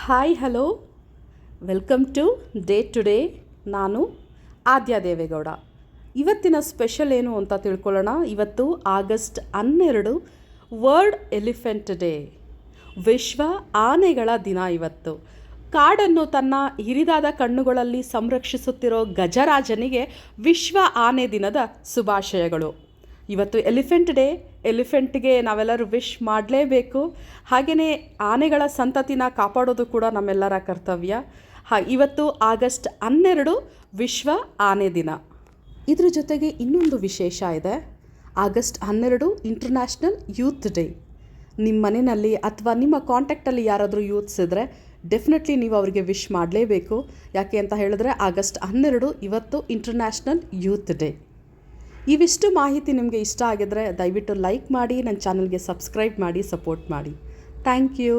Hi hello welcome to day to day. ನಾನು ಆದ್ಯ ದೇವೇಗೌಡ. ಇವತ್ತಿನ special ಏನು ಅಂತ ತಿಳ್ಕೊಳ್ಳೋಣ. ಇವತ್ತು ಆಗಸ್ಟ್ 12 ವರ್ಲ್ಡ್ ಎಲಿಫೆಂಟ್ ಡೇ, ವಿಶ್ವ ಆನೆಗಳ ದಿನ. ಇವತ್ತು ಕಾಡನ್ನು ತನ್ನ ಹಿರಿದಾದ ಕಣ್ಣುಗಳಲ್ಲಿ ಸಂರಕ್ಷಿಸುತ್ತಿರೋ ಗಜರಾಜನಿಗೆ ವಿಶ್ವ ಆನೆ ದಿನದ ಶುಭಾಶಯಗಳು. ಇವತ್ತು ಎಲಿಫೆಂಟ್ ಡೇ. ಎಲಿಫೆಂಟ್ಗೆ ನಾವೆಲ್ಲರೂ ವಿಶ್ ಮಾಡಲೇಬೇಕು. ಹಾಗೆಯೇ ಆನೆಗಳ ಸಂತತಿನ ಕಾಪಾಡೋದು ಕೂಡ ನಮ್ಮೆಲ್ಲರ ಕರ್ತವ್ಯ. ಇವತ್ತು ಆಗಸ್ಟ್ 12 ವಿಶ್ವ ಆನೆ ದಿನ. ಇದ್ರ ಜೊತೆಗೆ ಇನ್ನೊಂದು ವಿಶೇಷ ಇದೆ. August 12 international youth day. ನಿಮ್ಮ ಮನೆಯಲ್ಲಿ ಅಥವಾ ನಿಮ್ಮ ಕಾಂಟ್ಯಾಕ್ಟಲ್ಲಿ ಯಾರಾದರೂ ಯೂತ್ಸ್ ಇದ್ದರೆ ಡೆಫಿನೆಟ್ಲಿ ನೀವು ಅವರಿಗೆ ವಿಶ್ ಮಾಡಲೇಬೇಕು. ಯಾಕೆ ಅಂತ ಹೇಳಿದ್ರೆ ಆಗಸ್ಟ್ 12 ಇವತ್ತು ಇಂಟರ್ನ್ಯಾಷನಲ್ ಯೂತ್ ಡೇ. ಇವಿಷ್ಟು ಮಾಹಿತಿ ನಿಮಗೆ ಇಷ್ಟ ಆಗಿದ್ರೆ ದಯವಿಟ್ಟು ಲೈಕ್ ಮಾಡಿ, ನನ್ನ ಚಾನಲ್ಗೆ ಸಬ್ಸ್ಕ್ರೈಬ್ ಮಾಡಿ, ಸಪೋರ್ಟ್ ಮಾಡಿ. Thank you.